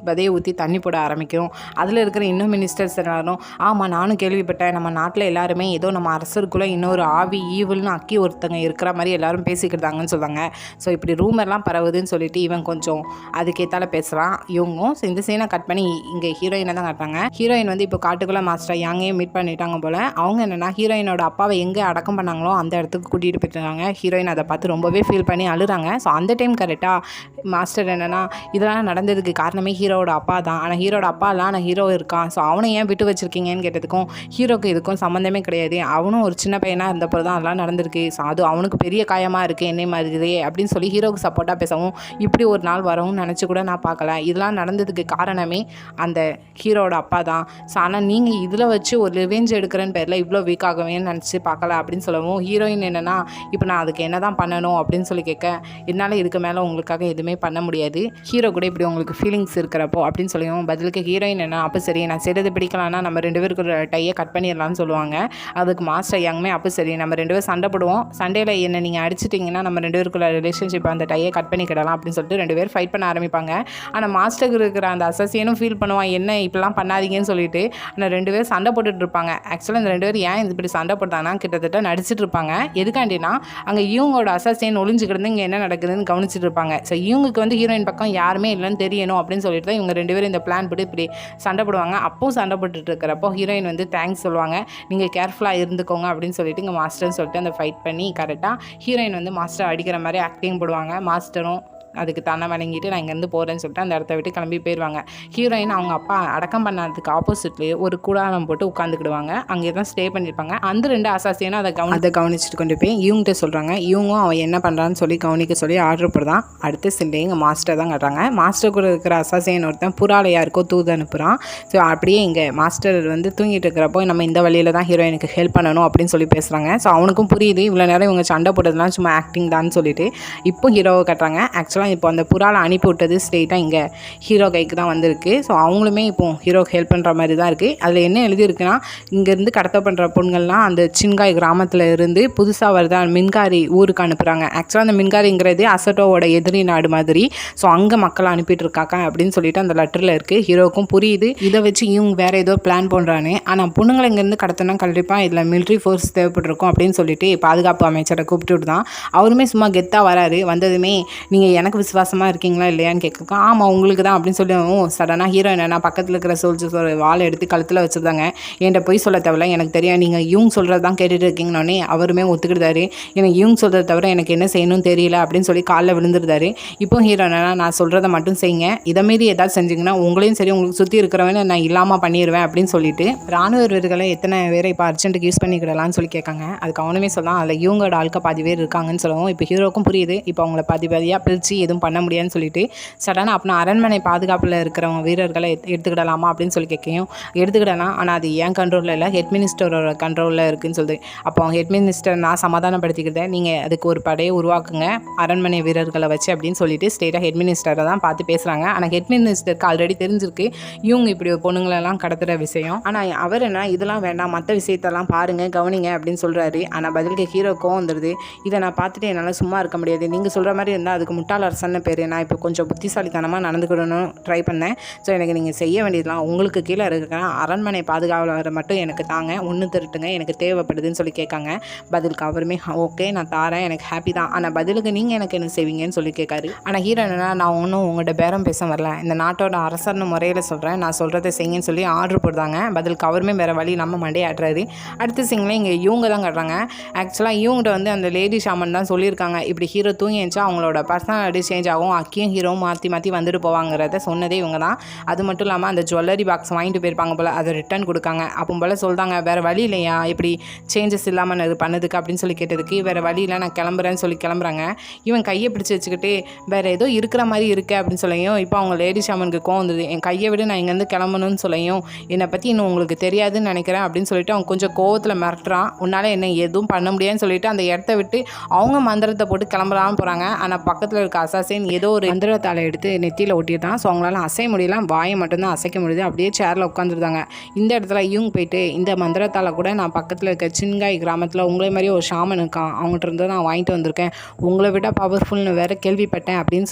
விதையை ஊற்றி தண்ணி போட ஆரம்பிக்கும். அதில் இருக்கிற இன்னும் மினிஸ்டர்ஸ் எல்லாரும் ஆமாம் நானும் கேள்விப்பட்டேன், நம்ம நாட்டில் எல்லாருமே ஏதோ நம்ம அரசருக்குள்ளே இன்னொரு ஆவி ஈவில்னு அக்கி ஒருத்தங்க இருக்கிற மாதிரி எல்லாரும் பேசிக்கிட்டாங்கன்னு சொல்லுவாங்க. ஸோ இப்படி ரூமர்லாம் பரவுதுன்னு சொல்லிட்டு இவன் கொஞ்சம் அதுக்கேற்றால பேசுகிறான். இவங்க இந்த சீனை கட் பண்ணி இங்கே ஹீரோயினை தான் காட்டுறாங்க. ஹீரோயின் வந்து இப்போ காட்டுக்குள்ளே மாஸ்டர் யாங்கையும் மீட் பண்ணிட்டாங்க போல். அவங்க என்னென்னா ஹீரோயினோட அப்பாவை எங்கே அடக்கம் பண்ணாங்களோ அந்த இடத்துக்கு கூட்டிகிட்டு போயிட்டாங்க. ஹீரோயின் அதை பார்த்து ரொம்பவே ஃபீல் பண்ணி அழுறாங்க. ஸோ அந்த டைம் கரெக்டாக மாஸ்டர் என்னென்னா இதெல்லாம் நடந்ததுக்கு காரணமே ஹீரோவோட அப்பா தான், ஆனால் ஹீரோட அப்பா இல்லை, ஆனால் ஹீரோ இருக்கான், ஸோ அவனை ஏன் விட்டு வச்சிருக்கீங்கன்னு கேட்டதுக்கும் ஹீரோக்கு இதுக்கும் சம்மந்தமே கிடையாது, அவனும் ஒரு சின்ன பையனாக இருந்தப்போ தான் அதெல்லாம் நடந்திருக்கு, ஸோ அது அவனுக்கு பெரிய காயமாக இருக்குது என்னை மாதிரி அப்படின்னு சொல்லி ஹீரோக்கு சப்போர்ட்டாக பேசவும் இப்படி ஒரு நாள் வரவும் நினச்சி கூட நான் பார்க்கல, இதெல்லாம் நடந்ததுக்கு காரணமே அந்த ஹீரோட அப்பா தான், ஸோ ஆனால் நீங்கள் இதில் வச்சு ஒரு ரிவெஞ்ச் எடுக்கிறேன்னு பேரில் இவ்வளோ வீக் ஆகவேன்னு நினச்சி பார்க்கல அப்படின்னு சொல்லவும் ஹீரோயின் என்னென்னா இப்போ நான் அதுக்கு என்ன தான் பண்ணணும் அப்படின்னு சொல்லி கேட்க என்னால் இதுக்கு மேலே உங்களுக்காக எதுவுமே பண்ண முடியாது, ஹீரோ கூட இப்படி உங்களுக்கு ஃபீலிங்ஸ் இருக்கிறப்போ அப்படின்னு சொல்லியும் பதிலுக்கு ஹீரோயின் என்ன அப்போ சரி நான் செய்கிறது பிடிக்கலான்னா நம்ம 2 பேருக்கு டையை கட் பண்ணிடலாம்னு சொல்லுவாங்க. அதுக்கு மாஸ்டர் யங்குமே அப்போ சரி நம்ம 2 பேரும் சண்டை போடுவோம், சண்டையில் என்ன நீங்கள் அடிச்சிட்டிங்கன்னா நம்ம 2 பேருக்குள்ள ரிலேஷன்ஷிப் அந்த டையை கட் பண்ணிக்கிடலாம் அப்படின்னு சொல்லிட்டு 2 பேர் ஃபைட் பண்ண ஆரம்பிப்பாங்க. ஆனால் மாஸ்டருக்கு இருக்கிற அந்த அசசியனும் ஃபீல் பண்ணுவான் என்ன இப்படிலாம் பண்ணாதீங்கன்னு சொல்லிட்டு. ஆனால் 2 பேர் சண்டை போட்டுட்டு இருப்பாங்க. ஆக்சுவலாக இந்த 2 பேர் ஏன் இப்படி சண்டை போட்டாங்கன்னா கிட்டத்தட்ட நடிச்சிட்டு இருப்பாங்க. எதுக்காண்டினா அங்கே இவங்களோட அசசியன் ஒளிஞ்சுக்கிட்டு இங்கே என்ன நடக்குதுன்னு கவனிச்சிட்டு இருப்பாங்க. ஸோ இவங்களுக்கு வந்து ஹீரோயின் பக்கம் யாருமே இல்லைன்னு தெரியணும் அப்படின்னு சொல்லிட்டு தான் இவங்க 2 பேரும் இந்த பிளான் போட்டு இப்படி சண்டை போடுவாங்க. அப்போ சண்டை போட்டுட்டு இருக்கிறப்போ ஹீரோயின் வந்து தேங்க்ஸ் சொல்லுவாங்க, நீங்கள் கேர்ஃபுல்லாக இருந்துக்கோங்க அப்படின்னு சொல்லிட்டு இங்கே மாஸ்டர்னு சொல்லிட்டு அந்த ஃபைட் பண்ணி கரெக்டாக ஹீரோயின் வந்து மாஸ்டர் அடிக்கிற மாதிரி ஆக்டிங் போடுவாங்க. மாஸ்டரும் அதுக்கு தானே வழங்கிட்டு நான் இங்கேருந்து போகிறேன்னு சொல்லிட்டு அந்த இடத்த விட்டு கிளம்பி போயிடுவாங்க. ஹீரோயின் அவங்க அப்பா அடக்கம் பண்ணதுக்கு ஆப்போசிட்லேயே ஒரு கூடாரம் போட்டு உட்காந்துக்கிடுவாங்க. அங்கே தான் ஸ்டே பண்ணியிருப்பாங்க. அந்த 2 அசாசியனும் அதை கவனிச்சுட்டு கொண்டு போய் இவங்ககிட்ட சொல்கிறாங்க. இவங்களும் அவன் என்ன பண்ணுறான்னு சொல்லி கவனிக்க சொல்லி ஆர்டர் போடுறான். அடுத்த சில்லே இங்கே மாஸ்டர் தான் காட்டுறாங்க. மாஸ்டர் கூட இருக்கிற அசாசியன் ஒருத்தன் புறால யாருக்கோ தூது அனுப்புகிறான். ஸோ அப்படியே இங்கே மாஸ்டர் வந்து தூங்கிட்டு இருக்கிறப்போ நம்ம இந்த வழியில் தான் ஹீரோயினுக்கு ஹெல்ப் பண்ணணும் அப்படின்னு சொல்லி பேசுகிறாங்க. ஸோ அவனுக்கும் புரியுது இவ்வளோ நேரம் இவங்க சண்டை போட்டதுலாம் சும்மா ஆக்டிங் தான் சொல்லிட்டு. இப்போ ஹீரோவை காட்டுறாங்க. ஆக்சுவலாக பணத்தெல்லாம் இப்போ அந்த புறாவில் அனுப்பி விட்டது ஸ்ட்ரெயிட்டாக இங்கே ஹீரோ கைக்கு தான் வந்திருக்கு. ஸோ அவங்களுமே இப்போ ஹீரோக்கு ஹெல்ப் பண்ணுற மாதிரி தான் இருக்குது. அதில் என்ன எழுதியிருக்குன்னா, இங்கேருந்து கடத்த பண்ணுற பொண்ணுங்கள்லாம் அந்த சின்காய் கிராமத்தில் இருந்து புதுசாக வருதா மின்காரி ஊருக்கு அனுப்புகிறாங்க. ஆக்சுவலாக அந்த மின்காரிங்கிறது அசட்டோவோட எதிரி நாடு மாதிரி. ஸோ அங்கே மக்களை அனுப்பிட்டு இருக்காங்க அப்படின்னு சொல்லிட்டு அந்த லெட்டரில் இருக்குது. ஹீரோக்கும் புரியுது, இதை வச்சு இவங்க வேறு ஏதோ பிளான் பண்ணுறானே. ஆனால் பொண்ணுங்களை இங்கேருந்து கடத்தினா கண்டிப்பாக இதில் மிலிட்ரி ஃபோர்ஸ் தேவைப்பட்டிருக்கும் அப்படின்னு சொல்லிட்டு பாதுகாப்பு அமைச்சரை கூப்பிட்டு தான் அவருமே சும்மா கெத்தாக வராரு. வந்ததுமே நீங்கள் எனக்கு விசுவாசமாக இருக்கீங்களா இல்லையான்னு கேட்க, ஆமாம் உங்களுக்கு தான் அப்படின்னு சொல்லி சடனாக ஹீரோ என்னென்னா பக்கத்தில் இருக்கிற சோல்ஜர்ஸோட வாழை எடுத்து கழுத்தில் வச்சுருந்தாங்க. என்கிட்ட போய் சொல்ல தேவையில்ல, எனக்கு தெரியும் நீங்கள் இவங்க சொல்கிறது தான் கேட்டுட்டு இருக்கீங்கன்னொன்னே அவருமே ஒத்துக்கிட்டாரு. எனக்கு இவங்க சொல்கிறத தவிர எனக்கு என்ன செய்யணும்னு தெரியல அப்படின்னு சொல்லி காலில் விழுந்துருந்தாரு. இப்போ ஹீரோ என்னன்னா, நான் சொல்கிறத மட்டும் செய்யுங்க, இதை மீறி ஏதாவது செஞ்சிங்கன்னா உங்களையும் சரி உங்களுக்கு சுற்றி இருக்கிறவனை நான் இல்லாமல் பண்ணிடுவேன் அப்படின்னு சொல்லிட்டு ராணுவ வீரர்களை எத்தனை பேரை இப்போ அர்ஜென்ட்டுக்கு யூஸ் பண்ணிக்கிடலாம்னு சொல்லி கேட்காங்க. அதுக்கு அவனுமே சொல்லலாம், அதில் இவங்களோட ஆளுக்க பாதி பேர் இருக்காங்கன்னு சொல்லவும் இப்போ ஹீரோக்கும் புரியுது, இப்போ அவங்கள பாதி பாதியாக பிரித்து எதுவும் பண்ண முடியாதுன்னு சொல்லிட்டு சடனாக அப்படின்னா அரண்மனை பாதுகாப்பில் இருக்கிறவங்க வீரர்களை எடுத்துக்கிடலாமா அப்படின்னு சொல்லி கேட்கையும் எடுத்துக்கிடலாம். ஆனால் அது ஏன் கண்ட்ரோலில் இல்லை, ஹெட் மினிஸ்டரோட கண்ட்ரோலில் இருக்குதுன்னு சொல்லுது. அப்போ அவங்க ஹெட் மினிஸ்டர் நான் சமாதானப்படுத்திக்கிட்டேன், நீங்கள் அதுக்கு ஒரு படையை உருவாக்குங்க அரண்மனை வீரர்களை வச்சு அப்படின்னு சொல்லிட்டு ஸ்ட்ரெயிட்டாக ஹெட் மினிஸ்டரை தான் பார்த்து பேசுகிறாங்க. ஆனால் ஹெட் மினிஸ்டருக்கு ஆல்ரெடி தெரிஞ்சிருக்கு இவங்க இப்படி பொண்ணுங்களெல்லாம் கடத்துகிற விஷயம். ஆனால் அவர் என்ன இதெல்லாம் வேண்டாம், மற்ற விஷயத்தெல்லாம் பாருங்கள் கவனிங்க அப்படின்னு சொல்கிறாரு. ஆனால் பதிலுக்கு ஹீரோ கோவம் வந்துடுது, இதை நான் பார்த்துட்டு என்னால் சும்மா இருக்க முடியாது, நீங்கள் சொல்கிற மாதிரி இருந்தால் அதுக்கு முட்டாள் அரசன்னு பேர், நான் இப்போ கொஞ்சம் புத்திசாலித்தனமாக நடந்துக்கிடணும் ட்ரை பண்ணேன். ஸோ எனக்கு நீங்கள் செய்ய வேண்டியதுலாம் உங்களுக்கு கீழே இருக்கிற அரண்மனை பாதுகாவலரை மட்டும் எனக்கு தாங்க, ஒன்று திருட்டுங்க எனக்கு தேவைப்படுதுன்னு சொல்லி கேட்காங்க. பதிலுக்கு அவருமே ஓகே நான் தாரேன், எனக்கு ஹாப்பி தான், ஆனால் பதிலுக்கு நீங்கள் எனக்கு என்ன செய்வீங்கன்னு சொல்லி கேட்காரு. ஆனால் ஹீரோ என்னன்னா, நான் ஒன்றும் உங்கள்கிட்ட பேரம் பேச வரல, இந்த நாட்டோட அரசர்னு முறையில் சொல்கிறேன், நான் சொல்கிறத செய்யுங்கன்னு சொல்லி ஆர்டர் போடுறாங்க. பதிலுக்கு அவருமே வேறு வழி நம்ம மண்டே ஆடுறாரு. அடுத்த சிங்கில் இங்கே இவங்க தான் கட்டுறாங்க. ஆக்சுவலாக இவங்ககிட்ட வந்து அந்த லேடி ஷாமன் தான் சொல்லியிருக்காங்க, இப்படி ஹீரோ தூங்கி இருந்துச்சா அவங்களோட பர்சனாலிட்டி சேஞ்ச் ஆகும், அக்கியும் ஹீரோவும் மாற்றி மாற்றி வந்துட்டு போவாங்கிறத சொன்னதே இவங்க தான். அது மட்டும் இல்லாமல் அந்த ஜுவல்லரி பாக்ஸ் வாங்கிட்டு போயிருப்பாங்க போல், அதை ரிட்டர்ன் கொடுக்காங்க. அப்போ போல் சொல்கிறாங்க, வேறு வழி இல்லையா இப்படி சேஞ்சஸ் இல்லாமல் அது பண்ணதுக்கு அப்படின்னு சொல்லி கேட்டதுக்கு, வேறு வழி இல்லை நான் கிளம்புறேன்னு சொல்லி கிளம்புறாங்க. இவன் கையை பிடிச்சி வச்சுக்கிட்டு வேறு ஏதோ இருக்கிற மாதிரி இருக்குது அப்படின்னு சொல்லியும் இப்போ அவங்க லேடி ஷாமனுக்கு கோவம் வந்தது, என் கையை விட நான் இங்கேருந்து கிளம்பணும்னு சொல்லியும் என்னை பற்றி இன்னும் உங்களுக்கு தெரியாதுன்னு நினைக்கிறேன் அப்படின்னு சொல்லிட்டு அவங்க கொஞ்சம் கோவத்தில் மிரட்டுறான். உன்னால் என்ன எதுவும் பண்ண முடியாதுன்னு சொல்லிட்டு அந்த இடத்த விட்டு அவங்க மந்திரத்தை போட்டு கிளம்பலான்னு போகிறாங்க. ஆனால் பக்கத்தில் இருக்க அசாசின் ஏதோ ஒரு மந்திரத்தாளை எடுத்து நெத்தியில் ஒட்டிட்டான். ஸோ அவங்களால அசைய முடியல, வாயை மட்டும்தான் அசைக்க முடியுது. அப்படியே சேரில் உட்காந்துருந்தாங்க. இந்த இடத்துல இவங்க போயிட்டு இந்த மந்திரத்தாளை கூட நான் பக்கத்தில் இருக்க சின்காய் கிராமத்தில் உங்களே மாதிரியே ஒரு ஷாமன் இருக்கான், அவங்ககிட்ட இருந்து நான் வாங்கிட்டு வந்திருக்கேன், உங்களை விட பவர்ஃபுல்னு வேறு கேள்விப்பட்டேன் அப்படின்னு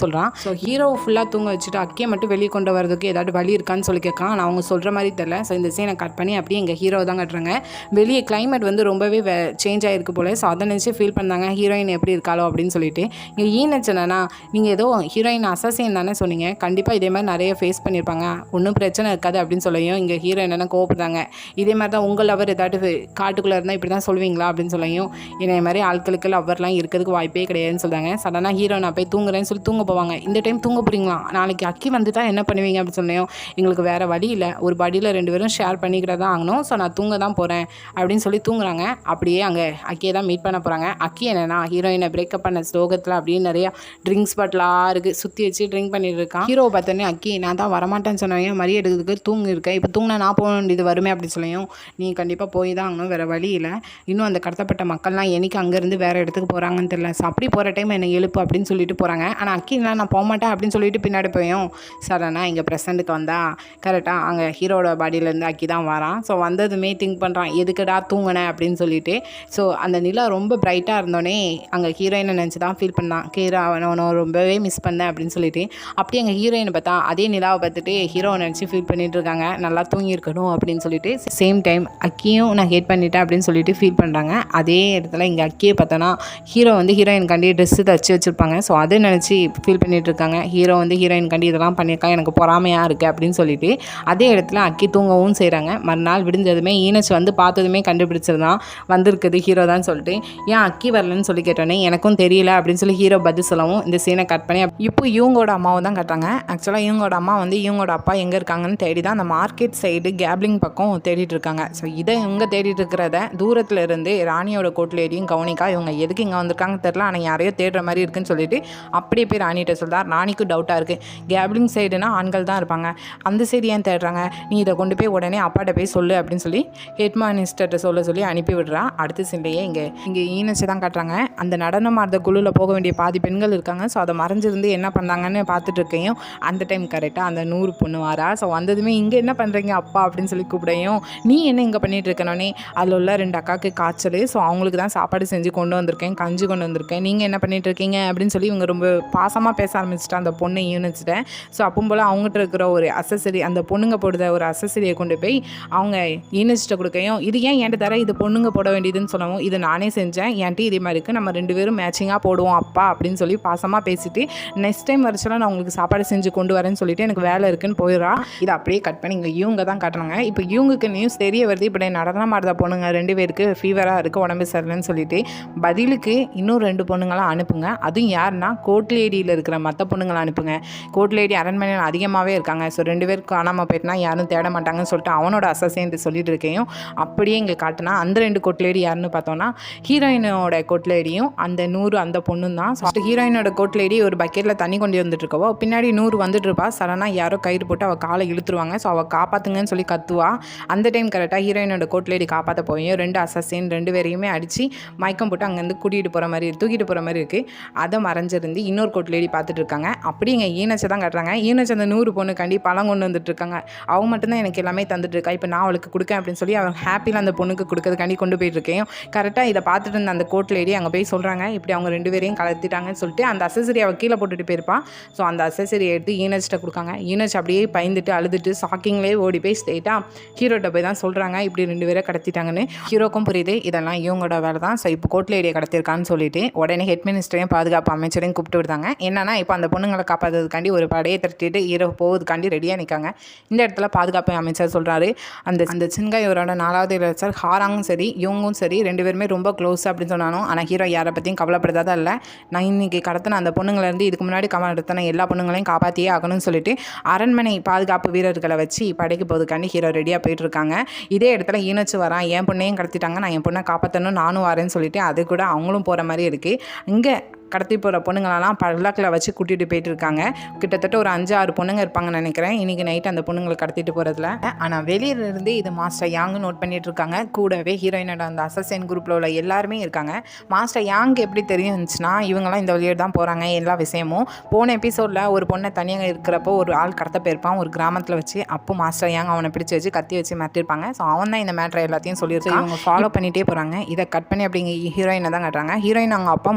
சொல்கிறான். ஸோ ஹீரோ ஃபுல்லாக தூங்க வச்சுட்டு அக்கியை மட்டும் வெளியே கொண்டு வரதுக்கு ஏதாவது வழி இருக்கான்னு சொல்லி கேட்கான். ஆனால் அவங்க சொல்கிற மாதிரி தெரியல. ஸோ இந்த சீனை கட் பண்ணி அப்படியே எங்கள் ஹீரோ தான் கட்டுறாங்க. வெளியே கிளைமேட் வந்து ரொம்பவே சேஞ்ச் ஆகிருக்கு போல. ஸோ அதை நினச்சி ஃபீல் பண்ணாங்க ஹீரோயின் எப்படி இருக்காளோ அப்படின்னு சொல்லிட்டு. இங்கே ஈனச்சுனா நீங்கள் ஏதோ ஹீரோயின் அசாசின் தானே சொன்னீங்க, கண்டிப்பாக இதே மாதிரி நிறைய ஃபேஸ் பண்ணியிருப்பாங்க, ஒன்றும் பிரச்சனை இருக்காது அப்படின்னு சொல்லியும் இங்கே ஹீரோ என்னென்ன கோவப்படுறாங்க. இதே மாதிரி தான் உங்கள் லவர் ஏதாட்டு காட்டுக்குள்ளே இருந்தால் இப்படி தான் சொல்லுவீங்களா அப்படின்னு சொல்லியும், இதே மாதிரி ஆட்களுக்கு லவர்லாம் இருக்கிறதுக்கு வாய்ப்பே கிடையாதுன்னு சொல்கிறாங்க. சடனாக ஹீரோ நான் போய் தூங்குறேன்னு சொல்லி தூங்க போவாங்க. இந்த டைம் தூங்க போகிறீங்களா, நாளைக்கு அக்கி வந்துட்டா என்ன பண்ணுவீங்க அப்படின்னு சொல்லியும், எங்களுக்கு வேறு வழி இல்லை, ஒரு படியில் 2 பேரும் ஷேர் பண்ணிக்கிட்ட தான் ஆகணும், ஸோ நான் தூங்க தான் போகிறேன் அப்படின்னு சொல்லி தூங்குறாங்க. அப்படியே அங்கே அக்கியை தான் மீட் பண்ண போகிறாங்க. அக்கி என்னென்னா ஹீரோயினை பிரேக்கப் பண்ண ஸ்லோகத்தில் அப்படியே நிறையா ட்ரிங்க்ஸ் பாட்டிலாக இருக்குது சுற்றி வச்சு ட்ரிங்க் பண்ணிட்டு இருக்கான். ஹீரோ பார்த்தோன்னே அக்கி நான் தான் வரமாட்டேன்னு சொன்னேன், மரியாதை எடுக்கிறதுக்கு தூங்கு இருக்கேன், இப்போ தூங்கினா நான் போக வேண்டியது வருமே அப்படின்னு சொல்லியும், நீ கண்டிப்பாக போய் தான் ஆகணும், வேறு வழி இல்லை, இன்னும் அந்த கடத்தப்பட்ட மக்கள்லாம் என்னைக்கு அங்கேருந்து வேறு இடத்துக்கு போகிறாங்கன்னு தெரியல, ஸோ அப்படி போகிற டைம் என்னை எழுப்பு அப்படின்னு சொல்லிட்டு போகிறாங்க. ஆனால் அக்கிலாம் நான் போக மாட்டேன் அப்படின்னு சொல்லிட்டு பின்னாடி போயும் சடனாக இங்கே ப்ரெசண்ட்டுக்கு வந்தால் கரெக்டாக அங்கே ஹீரோட பாடியிலேருந்து அக்கி தான் வரான். ஸோ வந்ததுமே திங்க் பண்ணுறான் எதுக்குடா தூங்கினேன் அப்படின்னு சொல்லிட்டு. ஸோ அந்த நிலா ரொம்ப பிரைட்டாக இருந்தோடனே அங்கே ஹீரோயினை நினச்சி தான் ஃபீல் பண்ணான், ஹீரோ அவனை ரொம்பவே மிஸ் பண்ணேன் அப்படின்னு சொல்லிட்டு. அப்படியே அங்கே ஹீரோயினை பார்த்தா அதே நிலாவை பார்த்துட்டு ஹீரோவை நினச்சி ஃபீல் பண்ணிட்டு இருக்காங்க, நல்லா தூங்கியிருக்கணும் அப்படின்னு சொல்லிட்டு. சேம் டைம் அக்கியும் நான் ஹேட் பண்ணிட்டேன் அப்படின்னு சொல்லிட்டு ஃபீல் பண்ணுறாங்க. அதே இடத்துல இங்கே அக்கியை பார்த்தோன்னா ஹீரோ வந்து ஹீரோயின் கண்டி ட்ரெஸ்ஸு தச்சு வச்சுருப்பாங்க. ஸோ அதை நினச்சி ஃபீல் பண்ணிட்டு இருக்காங்க. ஹீரோ வந்து ஹீரோயின் கண்டி இதெல்லாம் பண்ணியிருக்காங்க, எனக்கு பொறாமையாக இருக்குது அப்படின்னு சொல்லிட்டு. அதே இடத்துல அக்கி தூங்கவும் செய்கிறாங்க. மறுநாள் விடிஞ்சதுமே ஈனச்சு வந்து பார்த்ததுமே கண்டுபிடிச்சிருந்தான் வந்திருக்குது ஹீரோ தான் சொல்லிட்டு. ஏன் அக்கி வரலன்னு சொல்லி கேட்டோன்னே எனக்கும் தெரியல அப்படின்னு சொல்லி ஹீரோ பதில் சொல்லவும் இந்த சீனை கட் பண்ணி இப்போ இவங்களோட அம்மாவை தான் கட்டுறாங்க. ஆக்சுவலாக இவங்களோட அம்மா வந்து இவங்களோட அப்பா எங்கே இருக்காங்கன்னு தேடி தான் அந்த மார்க்கெட் சைடு கேப்லிங் பக்கம் தேடிட்டு இருக்காங்க. ஸோ இதை இவங்க தேடிட்டு இருக்கிறத தூரத்தில் இருந்து ராணியோட கோட்லேடியும் கவனிக்கா இவங்க எதுக்கு இங்கே வந்திருக்காங்க தெரில, ஆனால் யாரையோ தேடுற மாதிரி இருக்குன்னு சொல்லிட்டு அப்படியே போய் ராணிகிட்ட சொல்கிறார். ராணிக்கு டவுட்டாக இருக்குது, கேப்லிங் சைடுனா ஆண்கள் தான் இருப்பாங்க, அந்த சைடு ஏன் தேடுறாங்க, நீ இதை கொண்டு போய் உடனே அப்பாட்ட போய் சொல்லு அப்படின்னு சொல்லி ஹெட் மினிஸ்டர்கிட்ட சொல்லி அனுப்பி விடுறா. அடுத்த சீன்லேயே இங்கே ஈனச்சு தான் காட்டுறாங்க. அந்த நடனம் ஆடுற குழுவில் போக வேண்டிய பாதி பெண்கள் இருக்காங்க. ஸோ அதை மறைஞ்சிருந்து என்ன பண்ணாங்கன்னு பார்த்துட்டு இருக்கையும் அந்த டைம் கரெக்டாக அந்த 100 பொண்ணு வாரா. ஸோ வந்ததுமே இங்கே என்ன பண்ணுறீங்க அப்பா அப்படின்னு சொல்லி கூப்பிடையும், நீ என்ன இங்கே பண்ணிட்டு இருக்கனோடனே அதில் உள்ள 2 அக்காவுக்கு காய்ச்சல், ஸோ அவங்களுக்கு தான் சாப்பாடு செஞ்சு கொண்டு வந்திருக்கேன், கஞ்சி கொண்டு வந்திருக்கேன், நீங்கள் என்ன பண்ணிட்டு இருக்கீங்க அப்படின்னு சொல்லி இவங்க ரொம்ப பாசமாக பேச ஆரம்பிச்சிட்டா அந்த பொண்ணை யூனிச்சிட்டேன். ஸோ அப்பவும் போல் அவங்ககிட்ட இருக்கிற ஒரு அசசரி, அந்த பொண்ணுங்க போடுற ஒரு அசசரியை கொண்டு போய் அவங்க யூனிச்சிட்ட கொடுக்கையும், இது ஏன் என்கிட்ட தர, இது பொண்ணுங்க போட வேண்டியதுன்னு சொல்லவும், இது நானே செஞ்சேன், என்கிட்ட இதே மாதிரி இருக்குது, நம்ம 2 பேரும் மேட்சிங்காக போடுவோம் அப்பா அப்படின்னு சொல்லி பாசமாக பேசிட்டு நெக்ஸ்ட் டைம் வரைச்சலாம் நான் உங்களுக்கு சாப்பாடு செஞ்சு கொண்டு வரேன்னு சொல்லிட்டு எனக்கு வேலை இருக்குன்னு போயிடறா. இதை அப்படியே கட் பண்ணி இங்கே இவங்க தான் காட்டுறாங்க. இப்போ இவங்களுக்கு நியூஸ் தெரிய வருது, இப்படி நடனம் ஆடுற பொண்ணுங்க 2 பேருக்கு ஃபீவராக இருக்குது, உடம்பு சரியில்லைன்னு சொல்லிட்டு பதிலுக்கு இன்னும் 2 பொண்ணுங்களாம் அனுப்புங்க. அதுவும் யாருன்னா கோட்லேடியில் இருக்கிற மற்ற பொண்ணுங்களை அனுப்புங்க. கோட்லேடி அரண்மனையில் அதிகமாகவே இருக்காங்க, ஸோ 2 பேருக்கு காணாமல் போயிட்டுனா யாரும் தேட மாட்டாங்கன்னு சொல்லிட்டு அவனோட அசசேன்ட்டு சொல்லிட்டு இருக்கையும் அப்படியே இங்கே காட்டுனா அந்த 2 கோட்லேடி யாருன்னு பார்த்தோன்னா ஹீரோயினோட கோட்லேடியும் அந்த 100 அந்த பொண்ணும் தான். ஃபஸ்ட்டு ஹீரோயினோட கோட்லேடி ஒரு பக்கெட்டில் தண்ணி கொண்டு வந்துட்டு இருக்கவோ பின்னாடி 100 வந்துட்டு இருப்பா. சடனாக யாரோ கயிறு போட்டு அவள் காலை இழுத்துருவாங்க. ஸோ அவள் காப்பாற்றுங்கன்னு சொல்லி கத்துவா. அந்த டைம் கரெக்டாக ஹீரோயினோட கோட்லேடி காப்பாற்ற போயும் 2 அசசின் 2 பேரையுமே அடித்து மயக்கம் போட்டு அங்கேருந்து கூட்டிகிட்டு போகிற மாதிரி தூக்கிட்டு போகிற மாதிரி இருக்குது. அதை மறைஞ்சிருந்து இன்னொரு கோட்லேடி பார்த்துட்டு இருக்காங்க. அப்படி இங்கே ஈனச்சை தான் காட்டுறாங்க. ஈனச்சை அந்த 100 பொண்ணுக்காண்டி பழம் கொண்டு வந்துட்டு இருக்காங்க. அவங்க மட்டும்தான் எனக்கு எல்லாமே தந்துட்டு இருக்கா, இப்போ நான் அவளுக்கு கொடுக்கேன் அப்படின்னு சொல்லி அவள் ஹாப்பியில் அந்த பொண்ணுக்கு கொடுக்கறதுக்காண்டி கொண்டு போயிட்டு இருக்கேன். கரெக்டாக இதை பார்த்துட்டு இருந்த அந்த கோட்லேடி அங்கே போய் சொல்கிறாங்க, இப்படி அவங்க 2 பேரையும் கலத்திட்டாங்கன்னு சொல்லிட்டு அந்த அசசரி அவள் கீழே போட்டுட்டு போயிருப்பான். ஸோ அந்த அசசரி எடுத்து ஈனச்சிட்ட கொடுக்காங்க. ஈனச் அப்படியே பயந்துட்டு அழுதுட்டு ஷாக்கிங்லேயே ஓடி போய் ஸ்ட்ரெயிட்டாக ஹீரோட்ட போய் தான் சொல்கிறாங்க, இப்படி 2 பேரை கடத்திட்டாங்கன்னு. ஹீரோக்கும் புரியுது இதெல்லாம் இவங்களோட வேலை தான். ஸோ இப்போ கோட்லேடியை கடத்திருக்கான்னு சொல்லிட்டு உடனே ஹெட் மினிஸ்டரையும் பாதுகாப்பு அமைச்சரையும் கூப்பிட்டு விடுறாங்க. என்னன்னா இப்போ அந்த பொண்ணுங்களை காப்பாற்றுறதுக்காண்டி ஒரு படையை திரட்டிட்டு ஹீரோ போவதுக்காண்டி ரெடியாக நிற்காங்க. இந்த இடத்துல பாதுகாப்பு அமைச்சர் சொல்கிறாரு, அந்த சின்காயோரோட 4வது இளவரசர் ஹாராங்கும் சரி இவங்களும் சரி 2 பேருமே ரொம்ப க்ளோஸ் அப்படின்னு சொன்னாலும், ஆனால் ஹீரோ யாரை பற்றியும் கவலைப்படுறதா இல்லை. நான் இன்றைக்கி கடத்தின அந்த பொண்ணுங்கலேருந்து இதுக்கு முன்னாடி கடத்தின எல்லா பொண்ணுங்களையும் காப்பாற்றியே ஆகணும்னு சொல்லிட்டு அரண்மனை பாதுகாப்பு வீரர்களை வச்சு படைக்கு போதுக்காண்டி ஹீரோ ரெடியாக போயிட்டு இருக்காங்க. இதே இடத்துல ஈனச்சு வரான், என் பொண்ணையும் கடத்திட்டாங்க, நான் என் பொண்ணை காப்பாற்றணும், நானும் வரேன்னு சொல்லிட்டு அது கூட அவங்களும் போகிற மாதிரி இருக்குது. இங்கே கடத்தி போகிற பொண்ணுங்களெல்லாம் பல்லாக்கில் வச்சு கூட்டிகிட்டு போயிட்டு இருக்காங்க. கிட்டத்தட்ட ஒரு 5-6 பொண்ணுங்க இருப்பாங்கன்னு நினைக்கிறேன் இன்றைக்கி நைட்டு அந்த பொண்ணுங்களை கடத்திட்டு போகிறதுல. ஆனால் வெளியிலேருந்து இது மாஸ்டர் யாங்கு நோட் பண்ணிட்டு இருக்காங்க. கூடவே ஹீரோயினோட அந்த அசசன் குரூப்பில் உள்ள எல்லாருமே இருக்காங்க. மாஸ்டர் யாங்கு எப்படி தெரியும்னுச்சுன்னா, இவங்கெல்லாம் இந்த வழியாக தான் போகிறாங்க எல்லா விஷயமும். போன எபிசோடில் ஒரு பொண்ணை தனியாக இருக்கிறப்போ ஒரு ஆள் கடத்த போயிருப்பான் ஒரு கிராமத்தில் வச்சு. அப்போ மாஸ்டர் யாங் அவனை பிடிச்சி வச்சு கத்தி வச்சு மாட்டிருப்பாங்க. ஸோ அவன் தான் இந்த மேட்ரை எல்லாத்தையும் சொல்லியிருக்காங்க. இவங்க ஃபாலோ பண்ணிகிட்டே போகிறாங்க. இதை கட் பண்ணி அப்படிங்க ஹீரோயினை தான் காட்டுறாங்க. ஹீரோயின் அவங்க அப்பா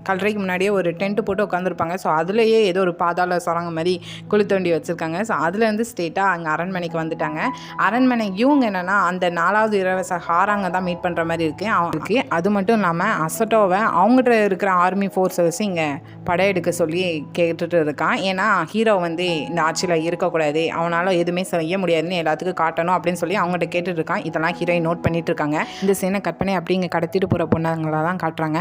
கல்லறைக்கு முன்னாடியே ஒரு டென்ட்டு போட்டு உட்காந்துருப்பாங்க. ஸோ அதுலேயே ஏதோ ஒரு பாதாள சுரங்க மாதிரி குழி தோண்டி வச்சுருக்காங்க. ஸோ அதுலேருந்து ஸ்ட்ரெயிட்டாக அங்கே அரண்மனைக்கு வந்துட்டாங்க. அரண்மனை இவங்க என்னென்னா அந்த 4வது இளவரசர் ஹாராங்க தான் மீட் பண்ணுற மாதிரி இருக்குது அவங்களுக்கு. அது மட்டும் இல்லாமல் அசட்டோவை அவங்ககிட்ட இருக்கிற ஆர்மி ஃபோர்ஸை வச்சு இங்கே படையெடுக்க சொல்லி கேட்டுட்டு இருக்கான். ஏன்னா ஹீரோ இந்த ஆட்சியில் இருக்கக்கூடாது, அவனால் எதுவுமே செய்ய முடியாதுன்னு எல்லாத்துக்கும் காட்டணும் அப்படின்னு சொல்லி அவங்ககிட்ட கேட்டுட்டு இருக்கான். இதெல்லாம் ஹீரோயின் நோட் பண்ணிட்டு இருக்காங்க. இந்த சீனை கட் பண்ணி அப்படி இங்கே கடத்திட்டு போகிற பொண்ணுங்களை தான் காட்டுறாங்க.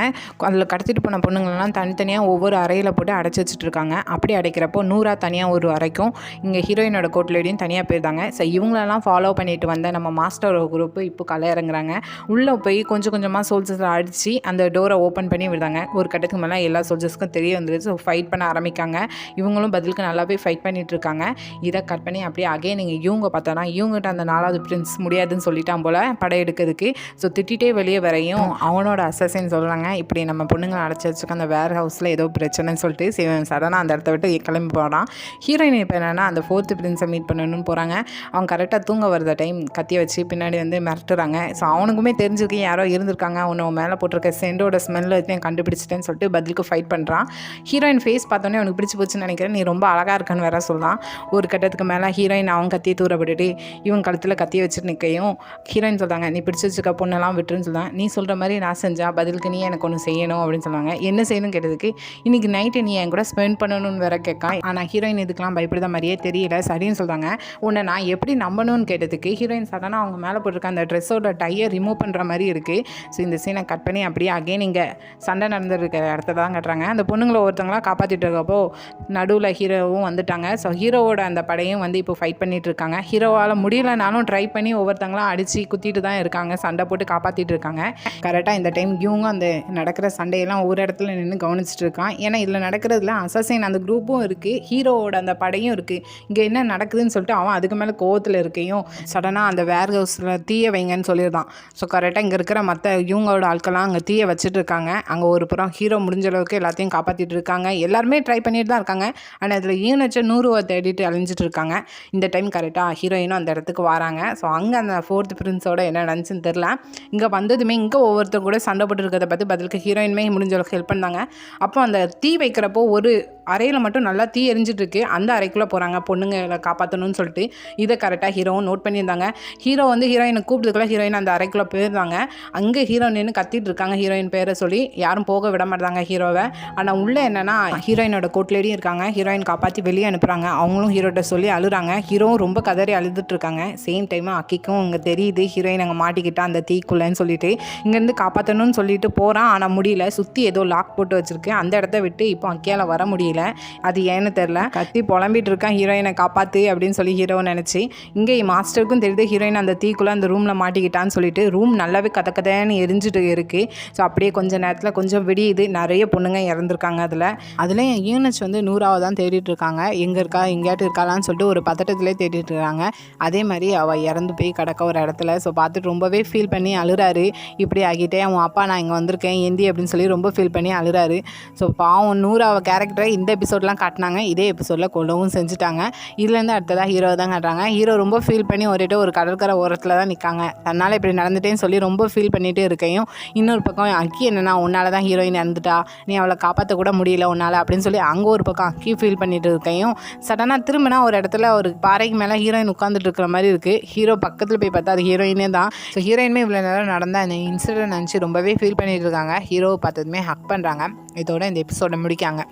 அதில் கடத்திட்டு போன பொண்ணுங்களெல்லாம் தனித்தனியாக ஒவ்வொரு அறையில் போட்டு அடைச்சி வச்சுட்டு இருக்காங்க. அப்படி அடைக்கிறப்போ 100 தனியாக ஒரு அறைக்கும் இங்கே ஹீரோயினோட கோட்லேடியும் தனியாக போயிருந்தாங்க. ஸோ இவங்களெல்லாம் ஃபாலோ பண்ணிட்டு வந்த நம்ம மாஸ்டர் குரூப்பு இப்போ களை இறங்குறாங்க. உள்ளே போய் கொஞ்சம் கொஞ்சமாக சோல்ஜர்ஸை அடித்து அந்த டோரை ஓப்பன் பண்ணி விடுறாங்க. ஒரு கட்டத்துக்கு மேலே எல்லா சோல்ஜர்ஸ்க்கும் தெரிய வந்துடுச்சு. ஸோ ஃபைட் பண்ண ஆரம்பிக்காங்க. இவங்களும் பதிலுக்கு நல்லாவே ஃபைட் பண்ணிட்டு இருக்காங்க. இதை கட் பண்ணி அப்படியே அகைன் நீங்கள் இவங்க பார்த்தோன்னா இவங்ககிட்ட அந்த 4வது பிரின்ஸ் முடியாதுன்னு சொல்லிட்டான் போல் படையெடுக்கிறதுக்கு. ஸோ திட்டிகிட்டே வெளியே வரையும் அவனோட அசசன் சொல்கிறாங்க, இப்படி நம்ம பொண்ணுங்களை அடைச்சி வச்சுக்க அந்த வேர் ஹவுஸில் ஏதோ பிரச்சனைன்னு சொல்லிட்டு சடனாக அந்த இடத்த விட்டு கிளம்பி போகிறான். ஹீரோயின் இப்போ என்னென்னா அந்த 4th பிரின்ஸை மீட் பண்ணணும்னு போகிறாங்க. அவங்க கரெக்டாக தூங்க வரத டைம் கத்தியை வச்சு பின்னாடி மிரட்டுறாங்க. ஸோ அவனுக்குமே தெரிஞ்சுக்க யாரோ இருந்திருக்காங்க, அவனை மேலே போட்டிருக்க சென்டோட ஸ்மெல்லை வச்சு கண்டுபிடிச்சிட்டேன்னு சொல்லிட்டு பதிலுக்கு ஃபைட் பண்ணுறான். ஹீரோயின் ஃபேஸ் பார்த்தோன்னே அவனுக்கு பிடிச்சி போச்சுன்னு நினைக்கிறேன், நீ ரொம்ப அழகாக இருக்கான்னு வேற சொல்லலாம். ஒரு கட்டத்துக்கு மேலே ஹீரோயின் அவங்க கத்தியை தூரப்பட்டுட்டு இவன் கழுத்தில் கத்தியை வச்சுட்டு நிற்கையும் ஹீரோயின் சொல்கிறாங்க, நீ பிடிச்சி வச்சுக்க பொண்ணெல்லாம் விட்டுருன்னு சொல்லுவாங்க. நீ சொல்கிற மாதிரி நான் செஞ்சா பதிலுக்கு நீ எனக்கு ஒன்று செய்யணும் அப்படின்னு சொல்லுவாங்க. என்ன செய்யணும் கேட்டதுக்கு இன்றைக்கி நைட்டு நீ என் கூட ஸ்பெண்ட் பண்ணணும்னு வேற கேட்கான். ஆனால் ஹீரோயின் இதுக்கெலாம் பயப்படுத மாதிரியே தெரியல. சரின்னு சொல்கிறாங்க. உன்னை நான் எப்படி நம்பணும்னு கேட்டதுக்கு ஹீரோயின் சடனாக அவங்க மேலே போட்டிருக்க அந்த ட்ரெஸ்ஸோட டையை ரிமூவ் பண்ணுற மாதிரி இருக்குது. ஸோ இந்த சீனை கட் பண்ணி அப்படியே அகைன் இங்கே சண்டை நடந்துருக்கிற இடத்த தான் கட்டுறாங்க. அந்த பொண்ணுங்களை ஒருத்தவங்களா காப்பாற்றிட்டு இருக்கப்போ நடுவில் ஹீரோவும் வந்துட்டாங்க. ஸோ ஹீரோவோட அந்த படையும் இப்போ ஃபைட் பண்ணிட்டு இருக்காங்க. ஹீரோவால் முடியலனாலும் ட்ரை பண்ணி ஒவ்வொருத்தங்களாம் அடித்து குத்திட்டு தான் இருக்காங்க, சண்டை போட்டு காப்பாற்றிட்டு இருக்காங்க. கரெக்டாக இந்த டைம் இவங்க அந்த நடக்கிற சண்டையெல்லாம் ஒரு இடத்துல இடத்துல நின்று கவனிச்சிட்டு இருக்கான். ஏன்னா இதில் நடக்கிறதுல அசாசின் அந்த குரூப்பும் இருக்குது, ஹீரோவோட அந்த படையும் இருக்குது. இங்கே என்ன நடக்குதுன்னு சொல்லிட்டு அவன் அதுக்கு மேலே கோவத்தில் இருக்கையும் சடனாக அந்த வேர் ஹவுஸில் தீய வைங்கன்னு சொல்லியிருந்தான். ஸோ கரெக்டாக இங்கே இருக்கிற மற்ற இவங்களோட ஆட்கள்லாம் அங்கே தீய வச்சுட்டு இருக்காங்க. அங்கே ஒரு புறம் ஹீரோ முடிஞ்ச அளவுக்கு எல்லாத்தையும் காப்பாற்றிட்டு இருக்காங்க. எல்லாருமே ட்ரை பண்ணிட்டு தான் இருக்காங்க. ஆனால் அதில் ஈனச்ச 100 தேடிட்டு அழிஞ்சிட்டு இருக்காங்க. இந்த டைம் கரெக்டாக ஹீரோயினும் அந்த இடத்துக்கு வராங்க. ஸோ அங்கே அந்த 4th பிரின்ஸோட என்ன நடந்துச்சுன்னு தெரில. இங்கே வந்ததுமே இங்கே ஒவ்வொருத்தர் கூட சண்டை போட்டு இருக்கிறத பற்றி பதிலுக்கு ஹீரோயினுமே முடிஞ்ச அளவுக்கு ஹெல்ப் பண்ணாங்க. அப்போ அந்த தீ வைக்கிறப்போ ஒரு அறையில் மட்டும் நல்லா தீ எரிஞ்சிட்டு இருக்கு. அந்த அறைக்குள்ளே போகிறாங்க பொண்ணுங்களை காப்பாற்றணும்னு சொல்லிட்டு. இதை கரெக்டாக ஹீரோவும் நோட் பண்ணியிருந்தாங்க. ஹீரோ வந்து ஹீரோயினை கூப்பிட்டுக்குள்ள ஹீரோயின் அந்த அறைக்குள்ளே போயிருந்தாங்க. அங்கே ஹீரோயின்னு கத்திட்டு இருக்காங்க. ஹீரோயின் பேரை சொல்லி யாரும் போக விட மாட்டாங்க ஹீரோவை. ஆனால் உள்ளே என்னென்னா ஹீரோயினோட கோட்லேடியும் இருக்காங்க. ஹீரோயின் காப்பாற்றி வெளியே அனுப்புகிறாங்க. அவங்களும் ஹீரோட்ட சொல்லி அழுறாங்க. ஹீரோவும் ரொம்ப கதறி அழுதுட்டு இருக்காங்க. சேம் டைம் அக்கிக்கும் அங்கே தெரியுது ஹீரோயின் அங்கே மாட்டிக்கிட்டா அந்த தீக்குள்ளேன்னு சொல்லிட்டு இங்கேருந்து காப்பாற்றணும்னு சொல்லிட்டு போகிறான். ஆனால் முடியல, சுற்றி ஏதோ லாக் போட்டு வச்சிருக்கு. அந்த இடத்த விட்டு இப்போ அக்கியால் வர முடியல. அது ஏன்னு தெரில. கத்தி புலம்பிட்டு இருக்கான் ஹீரோயினை காப்பாற்று அப்படின்னு சொல்லி ஹீரோ நினச்சி. இங்கே மாஸ்டருக்கும் தெரியுது ஹீரோயின் அந்த தீக்குள்ளே அந்த ரூமில் மாட்டிக்கிட்டான்னு சொல்லிட்டு. ரூம் நல்லாவே கதன்னு எரிஞ்சிட்டு இருக்குது. ஸோ அப்படியே கொஞ்சம் நேரத்தில் கொஞ்சம் விடியுது. நிறைய பொண்ணுங்க இறந்துருக்காங்க. அதுலேயும் யூனிட்ஸ் வந்து 100 தான் தேடிட்டு இருக்காங்க. எங்கே இருக்கா எங்கேயாட்டு இருக்காளான்னு சொல்லிட்டு ஒரு பதட்டத்திலே தேடிட்டு இருக்காங்க. அதே மாதிரி அவள் இறந்து போய் கிடக்க ஒரு இடத்துல. ஸோ பார்த்துட்டு ரொம்பவே ஃபீல் பண்ணி அழுறாரு. இப்படி ஆகிட்டே அவன் அப்பா நான் இங்கே வந்திருக்கேன் ஏந்தி அப்படின்னு சொல்லி ரொம்ப ஃபீல் பண்ணி அழுறாரு. ஸோ பாவம் 100 கேரக்டரை இந்த எபிசோட்லாம் காட்டினாங்க. இதே எபிசோடில் கொல்லவும் செஞ்சுட்டாங்க. இதுலேருந்து அடுத்ததாக ஹீரோ தான் காட்டுறாங்க. ஹீரோ ரொம்ப ஃபீல் பண்ணி ஒரு கடற்கரை ஓரத்தில் தான் நிற்காங்க. தன்னால் இப்படி நடந்துட்டேன்னு சொல்லி ரொம்ப ஃபீல் பண்ணிகிட்டே இருக்கையும் இன்னொரு பக்கம் அக்கி என்னன்னா உன்னால் தான் ஹீரோயின் இறந்துட்டா, நீ அவளை காப்பாற்ற கூட முடியல உன்னால் அப்படின்னு சொல்லி அங்கே ஒரு பக்கம் அக்கி ஃபீல் பண்ணிட்டு இருக்கையும் சடனாக திரும்பினா ஒரு இடத்துல ஒரு பாறைக்கு மேலே ஹீரோயின் உட்காந்துட்டு இருக்கிற மாதிரி இருக்குது. ஹீரோ பக்கத்தில் போய் பார்த்தா அது ஹீரோயினே தான். ஸோ ஹீரோயினுமே இவ்வளோ நேரம் நடந்த அந்த இன்சிடென்ட் நினச்சி ரொம்பவே ஃபீல் பண்ணிட்டு இருக்காங்க. ஹீரோவை பார்த்ததுமே ஹக் பண்ணுறாங்க. இதோட இந்த எபிசோடை முடிக்காங்க.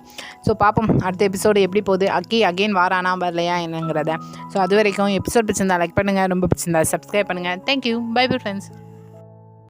ஸோ பார்ப்போம் அடுத்த எபிசோடு எப்படி போகுது, அக்கி அகெயின் வாரானா வரலையா என்னங்கிறத. ஸோ அது வரைக்கும் எபிசோட் பிடிச்சிருந்தா லைக் பண்ணுங்கள், ரொம்ப பிடிச்சிருந்தா சப்ஸ்கிரைப் பண்ணுங்கள். Thank you, bye bye friends.